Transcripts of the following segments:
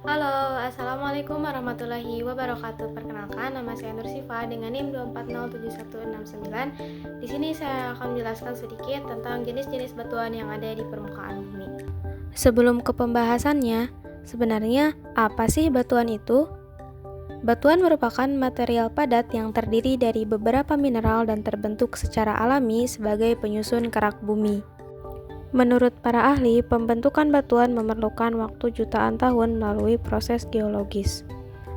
Halo, Assalamualaikum warahmatullahi wabarakatuh. Perkenalkan, nama saya Nur Sifa dengan NIM 2407169. Di sini saya akan menjelaskan sedikit tentang jenis-jenis batuan yang ada di permukaan bumi. Sebelum ke pembahasannya, sebenarnya apa sih batuan itu? Batuan merupakan material padat yang terdiri dari beberapa mineral dan terbentuk secara alami sebagai penyusun kerak bumi. Menurut para ahli, pembentukan batuan memerlukan waktu jutaan tahun melalui proses geologis.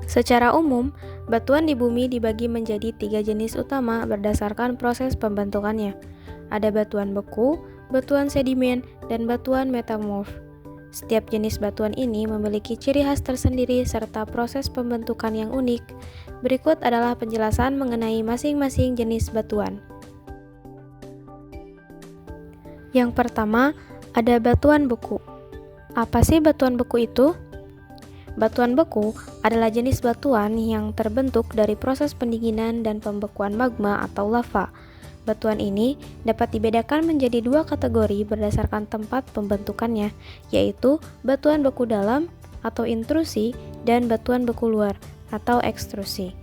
Secara umum, batuan di bumi dibagi menjadi 3 jenis utama berdasarkan proses pembentukannya. Ada batuan beku, batuan sedimen, dan batuan metamorf. Setiap jenis batuan ini memiliki ciri khas tersendiri serta proses pembentukan yang unik. Berikut adalah penjelasan mengenai masing-masing jenis batuan. Yang pertama, ada batuan beku. Apa sih batuan beku itu? Batuan beku adalah jenis batuan yang terbentuk dari proses pendinginan dan pembekuan magma atau lava. Batuan ini dapat dibedakan menjadi 2 kategori berdasarkan tempat pembentukannya, yaitu batuan beku dalam atau intrusi dan batuan beku luar atau ekstrusi.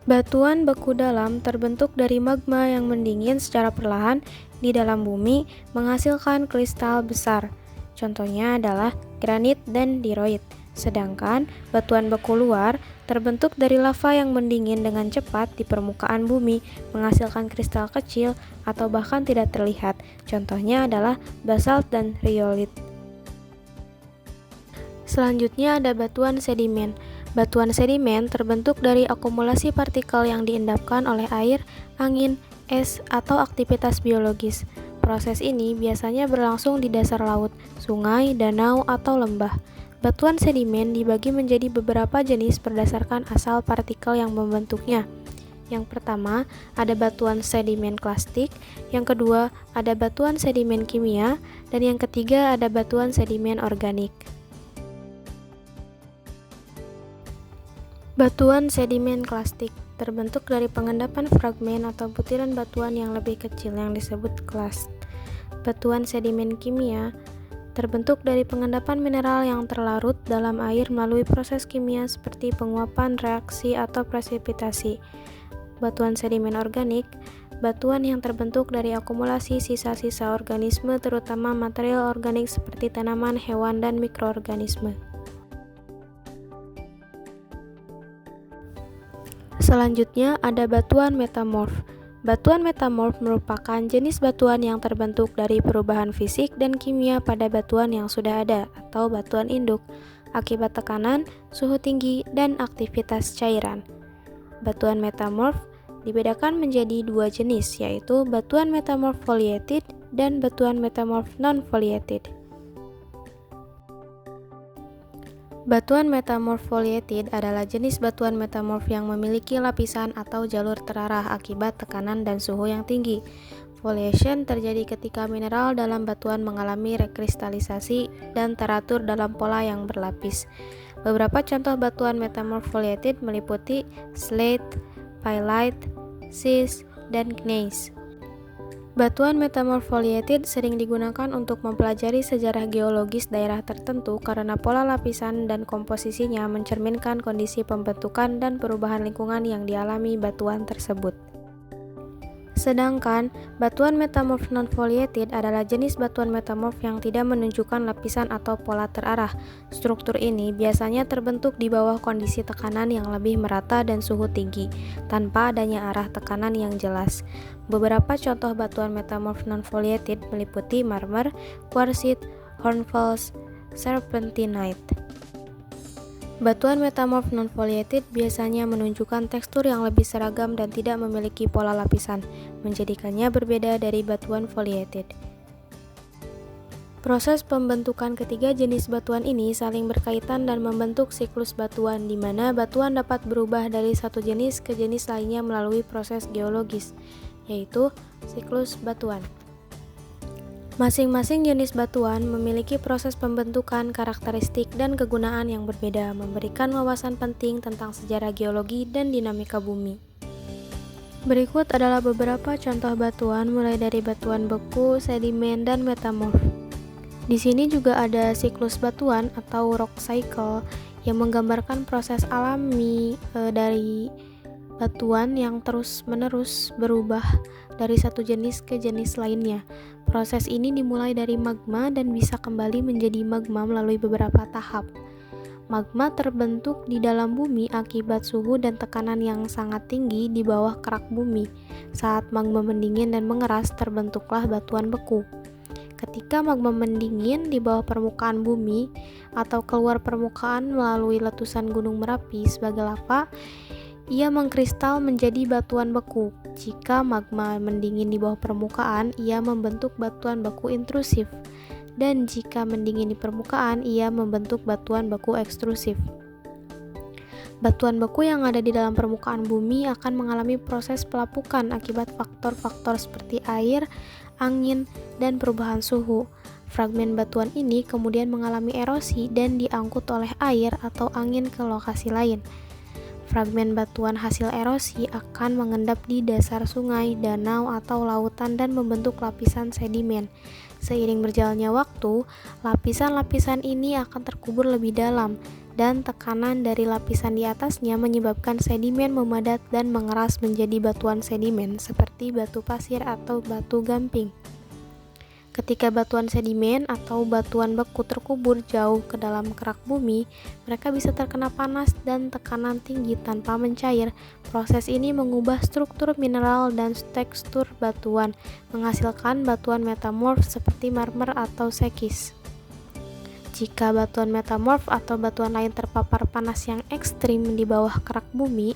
Batuan beku dalam terbentuk dari magma yang mendingin secara perlahan di dalam bumi menghasilkan kristal besar. Contohnya adalah granit dan diroid. Sedangkan batuan beku luar terbentuk dari lava yang mendingin dengan cepat di permukaan bumi menghasilkan kristal kecil atau bahkan tidak terlihat. Contohnya adalah basalt dan rhyolite. Selanjutnya ada batuan sedimen. Batuan sedimen terbentuk dari akumulasi partikel yang diendapkan oleh air, angin, es, atau aktivitas biologis. Proses ini biasanya berlangsung di dasar laut, sungai, danau, atau lembah. Batuan sedimen dibagi menjadi beberapa jenis berdasarkan asal partikel yang membentuknya. Yang pertama, ada batuan sedimen klastik, yang kedua, ada batuan sedimen kimia, dan yang ketiga, ada batuan sedimen organik. Batuan sedimen klastik terbentuk dari pengendapan fragmen atau butiran batuan yang lebih kecil yang disebut klast. Batuan sedimen kimia terbentuk dari pengendapan mineral yang terlarut dalam air melalui proses kimia seperti penguapan, reaksi, atau presipitasi. Batuan sedimen organik, batuan yang terbentuk dari akumulasi sisa-sisa organisme terutama material organik seperti tanaman, hewan, dan mikroorganisme. Selanjutnya ada batuan metamorf. Batuan metamorf merupakan jenis batuan yang terbentuk dari perubahan fisik dan kimia pada batuan yang sudah ada atau batuan induk akibat tekanan, suhu tinggi, dan aktivitas cairan. Batuan metamorf dibedakan menjadi 2 jenis, yaitu batuan metamorf foliated dan batuan metamorf non-foliated. Batuan metamorf foliated adalah jenis batuan metamorf yang memiliki lapisan atau jalur terarah akibat tekanan dan suhu yang tinggi. Foliation terjadi ketika mineral dalam batuan mengalami rekristalisasi dan teratur dalam pola yang berlapis. Beberapa contoh batuan metamorf foliated meliputi slate, pyrite, schist, dan gneiss. Batuan metamorf foliated sering digunakan untuk mempelajari sejarah geologis daerah tertentu karena pola lapisan dan komposisinya mencerminkan kondisi pembentukan dan perubahan lingkungan yang dialami batuan tersebut. Sedangkan batuan metamorf non-foliated adalah jenis batuan metamorf yang tidak menunjukkan lapisan atau pola terarah. Struktur ini biasanya terbentuk di bawah kondisi tekanan yang lebih merata dan suhu tinggi, tanpa adanya arah tekanan yang jelas. Beberapa contoh batuan metamorf non-foliated meliputi marmer, quartzite, hornfels, serpentinite. Batuan metamorf non-foliated biasanya menunjukkan tekstur yang lebih seragam dan tidak memiliki pola lapisan, menjadikannya berbeda dari batuan foliated. Proses pembentukan ketiga jenis batuan ini saling berkaitan dan membentuk siklus batuan, di mana batuan dapat berubah dari satu jenis ke jenis lainnya melalui proses geologis, yaitu siklus batuan. Masing-masing jenis batuan memiliki proses pembentukan, karakteristik, dan kegunaan yang berbeda, memberikan wawasan penting tentang sejarah geologi dan dinamika bumi. Berikut adalah beberapa contoh batuan mulai dari batuan beku, sedimen, dan metamorf. Di sini juga ada siklus batuan atau rock cycle yang menggambarkan proses alami dari batuan yang terus-menerus berubah dari satu jenis ke jenis lainnya. Proses ini dimulai dari magma dan bisa kembali menjadi magma melalui beberapa tahap. Magma terbentuk di dalam bumi akibat suhu dan tekanan yang sangat tinggi di bawah kerak bumi. Saat magma mendingin dan mengeras, terbentuklah batuan beku. Ketika magma mendingin di bawah permukaan bumi atau keluar permukaan melalui letusan Gunung Merapi sebagai lava, ia mengkristal menjadi batuan beku. Jika magma mendingin di bawah permukaan, ia membentuk batuan beku intrusif. Dan jika mendingin di permukaan, ia membentuk batuan beku ekstrusif. Batuan beku yang ada di dalam permukaan bumi akan mengalami proses pelapukan akibat faktor-faktor seperti air, angin, dan perubahan suhu. Fragmen batuan ini kemudian mengalami erosi dan diangkut oleh air atau angin ke lokasi lain. Fragmen batuan hasil erosi akan mengendap di dasar sungai, danau, atau lautan dan membentuk lapisan sedimen. Seiring berjalannya waktu, lapisan-lapisan ini akan terkubur lebih dalam, dan tekanan dari lapisan di atasnya menyebabkan sedimen memadat dan mengeras menjadi batuan sedimen seperti batu pasir atau batu gamping. Ketika batuan sedimen atau batuan beku terkubur jauh ke dalam kerak bumi, mereka bisa terkena panas dan tekanan tinggi tanpa mencair. Proses ini mengubah struktur mineral dan tekstur batuan, menghasilkan batuan metamorf seperti marmer atau sekis. Jika batuan metamorf atau batuan lain terpapar panas yang ekstrim di bawah kerak bumi,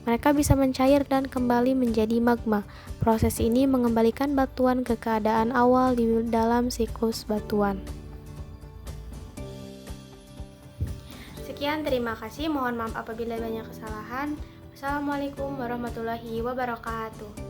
mereka bisa mencair dan kembali menjadi magma. Proses ini mengembalikan batuan ke keadaan awal di dalam siklus batuan. Sekian, terima kasih. Mohon maaf apabila banyak kesalahan. Wassalamualaikum warahmatullahi wabarakatuh.